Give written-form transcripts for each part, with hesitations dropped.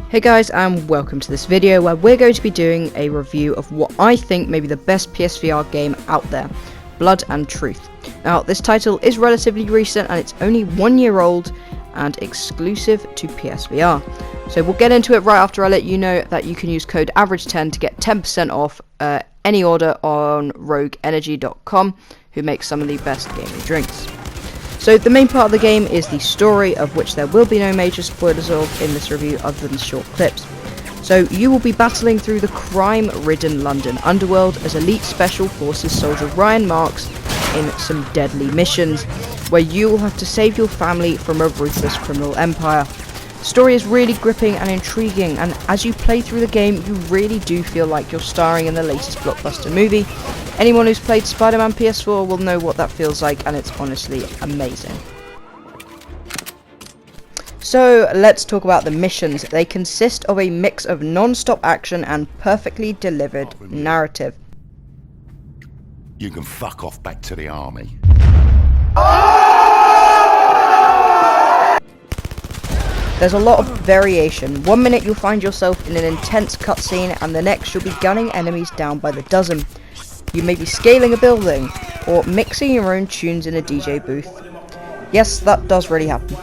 Hey guys, and welcome to this video where we're going to be doing a review of what I think may be the best PSVR game out there, Blood and Truth. Now, this title is relatively recent and it's only 1 year old and exclusive to PSVR. So we'll get into it right after I let you know that you can use code AVERAGE10 to get 10% off any order on rogueenergy.com, who makes some of the best gaming drinks. So the main part of the game is the story, of which there will be no major spoilers of in this review other than short clips. So you will be battling through the crime-ridden London underworld as elite special forces soldier Ryan Marks in some deadly missions, where you will have to save your family from a ruthless criminal empire. The story is really gripping and intriguing, and as you play through the game you really do feel like you're starring in the latest blockbuster movie. Anyone who's played Spider-Man PS4 will know what that feels like, and it's honestly amazing. So let's talk about the missions. They consist of a mix of non-stop action and perfectly delivered narrative. You can fuck off back to the army. There's a lot of variation. 1 minute you'll find yourself in an intense cutscene, and the next you'll be gunning enemies down by the dozen. You may be scaling a building, or mixing your own tunes in a DJ booth. Yes, that does really happen.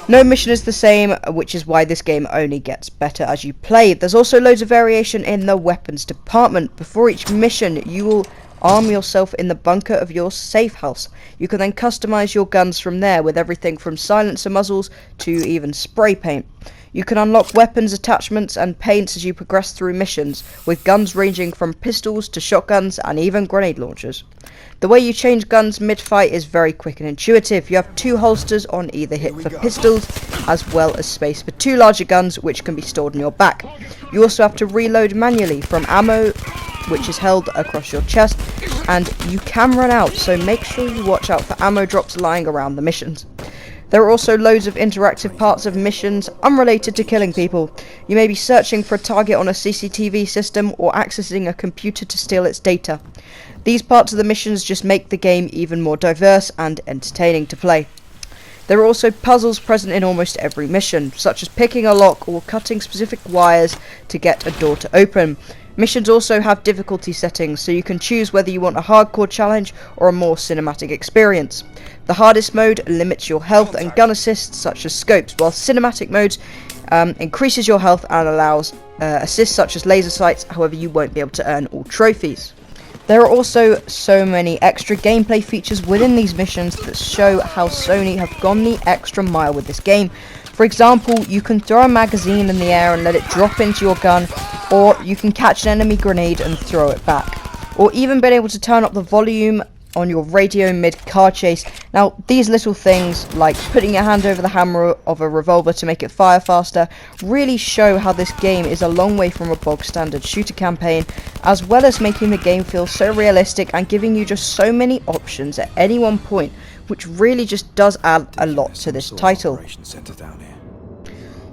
No mission is the same, which is why this game only gets better as you play. There's also loads of variation in the weapons department. Before each mission, you will arm yourself in the bunker of your safe house. You can then customize your guns from there, with everything from silencer muzzles to even spray paint. You can unlock weapons, attachments and paints as you progress through missions, with guns ranging from pistols to shotguns and even grenade launchers. The way you change guns mid-fight is very quick and intuitive. You have 2 holsters on either hip for pistols, as well as space for 2 larger guns which can be stored in your back. You also have to reload manually from ammo, which is held across your chest, and you can run out, so make sure you watch out for ammo drops lying around the missions. There are also loads of interactive parts of missions unrelated to killing people. You may be searching for a target on a CCTV system or accessing a computer to steal its data. These parts of the missions just make the game even more diverse and entertaining to play. There are also puzzles present in almost every mission, such as picking a lock or cutting specific wires to get a door to open. Missions also have difficulty settings, so you can choose whether you want a hardcore challenge or a more cinematic experience. The hardest mode limits your health and gun assists such as scopes, while cinematic modes increases your health and allows assists such as laser sights. However, you won't be able to earn all trophies. There are also so many extra gameplay features within these missions that show how Sony have gone the extra mile with this game. For example, you can throw a magazine in the air and let it drop into your gun, or you can catch an enemy grenade and throw it back, or even been able to turn up the volume on your radio mid-car chase. Now, these little things, like putting your hand over the hammer of a revolver to make it fire faster, really show how this game is a long way from a bog-standard shooter campaign, as well as making the game feel so realistic and giving you just so many options at any one point, which really just does add a lot to this title.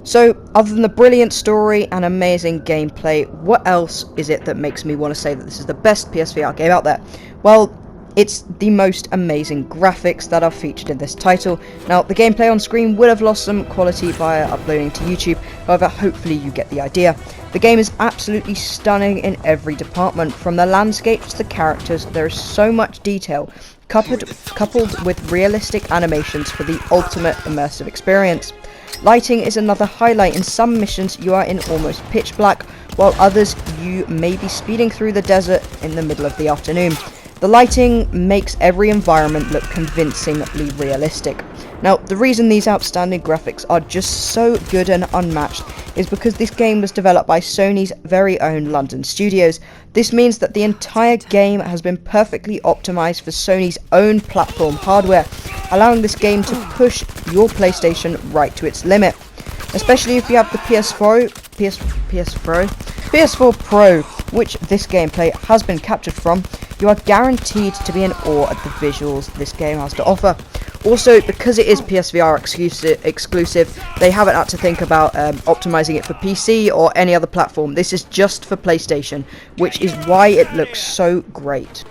So, other than the brilliant story and amazing gameplay, what else is it that makes me want to say that this is the best PSVR game out there? Well, it's the most amazing graphics that are featured in this title. Now, the gameplay on screen would have lost some quality via uploading to YouTube, however, hopefully you get the idea. The game is absolutely stunning in every department, from the landscapes to the characters. There is so much detail, coupled with realistic animations for the ultimate immersive experience. Lighting is another highlight. In some missions you are in almost pitch black, while others you may be speeding through the desert in the middle of the afternoon. The lighting makes every environment look convincingly realistic. Now, the reason these outstanding graphics are just so good and unmatched is because this game was developed by Sony's very own London studios. This means that the entire game has been perfectly optimized for Sony's own platform hardware, allowing this game to push your PlayStation right to its limit. Especially if you have the PS4 Pro, which this gameplay has been captured from, you are guaranteed to be in awe at the visuals this game has to offer. Also, because it is PSVR exclusive, they haven't had to think about optimizing it for PC or any other platform. This is just for PlayStation, which is why it looks so great.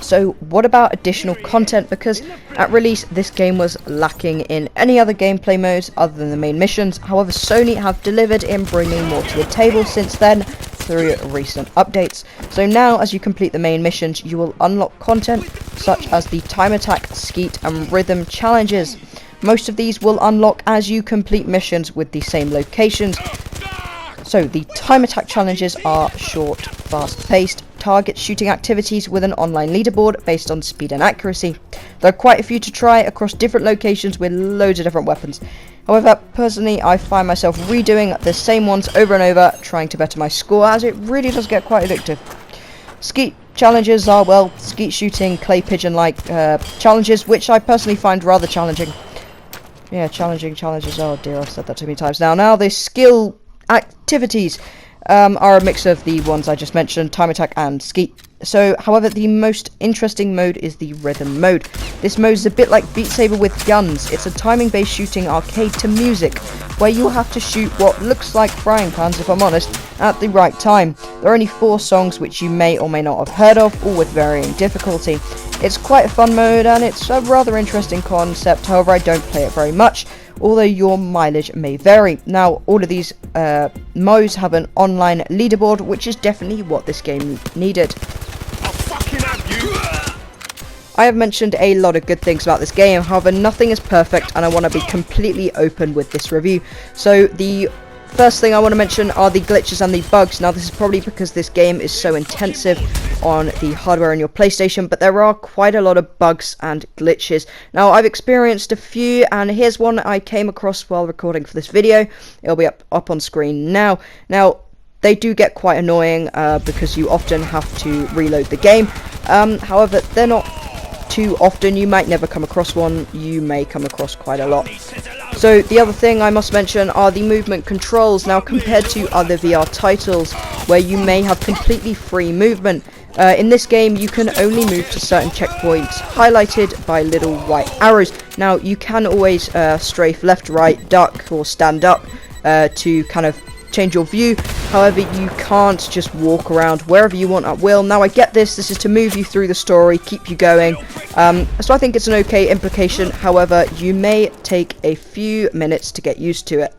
So what about additional content? Because at release this game was lacking in any other gameplay modes other than the main missions. However, Sony have delivered in bringing more to the table since then through recent updates. So now as you complete the main missions, you will unlock content such as the time attack, skeet and rhythm challenges. Most of these will unlock as you complete missions with the same locations. So the time attack challenges are short, fast-paced, target shooting activities with an online leaderboard based on speed and accuracy. There are quite a few to try across different locations with loads of different weapons. However, personally, I find myself redoing the same ones over and over, trying to better my score, as it really does get quite addictive. Skeet challenges are, well, skeet shooting, clay pigeon-like challenges, which I personally find rather challenging. Yeah, challenging challenges. Oh dear, I've said that too many times now. Now, the skill activities are a mix of the ones I just mentioned, time attack and skeet. So, however, the most interesting mode is the rhythm mode. This mode is a bit like Beat Saber with guns. It's a timing-based shooting arcade to music, where you'll have to shoot what looks like frying pans, if I'm honest, at the right time. There are only 4 songs which you may or may not have heard of, all with varying difficulty. It's quite a fun mode and it's a rather interesting concept, however I don't play it very much, although your mileage may vary. Now, all of these modes have an online leaderboard, which is definitely what this game needed. I have mentioned a lot of good things about this game, however nothing is perfect and I want to be completely open with this review. So the first thing I want to mention are the glitches and the bugs. Now this is probably because this game is so intensive on the hardware in your PlayStation, but there are quite a lot of bugs and glitches. Now I've experienced a few, and here's one I came across while recording for this video. It'll be up on screen now. Now they do get quite annoying because you often have to reload the game. However, they're not too often. You might never come across one, you may come across quite a lot. So the other thing I must mention are the movement controls. Now compared to other VR titles where you may have completely free movement, in this game you can only move to certain checkpoints highlighted by little white arrows. Now you can always strafe left, right, duck or stand up to kind of change your view. However, you can't just walk around wherever you want at will. Now I get this is to move you through the story, keep you going, so I think it's an okay implication. However, you may take a few minutes to get used to it.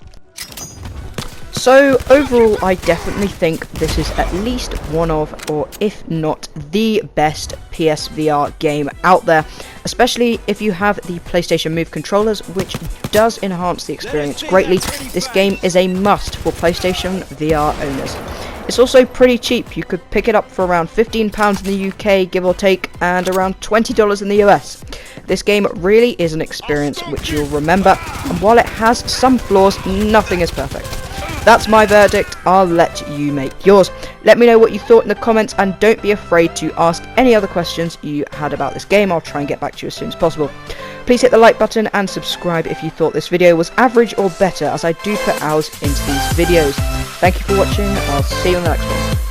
So overall, I definitely think this is at least one of, or if not the best PSVR game out there, especially if you have the PlayStation Move controllers, which does enhance the experience greatly. This game is a must for PlayStation VR owners. It's also pretty cheap. You could pick it up for around £15 in the UK, give or take, and around $20 in the US. This game really is an experience which you'll remember, and while it has some flaws, nothing is perfect. That's my verdict. I'll let you make yours. Let me know what you thought in the comments, and don't be afraid to ask any other questions you had about this game. I'll try and get back to you as soon as possible. Please hit the like button and subscribe if you thought this video was average or better, as I do put hours into these videos. Thank you for watching. I'll see you on the next one.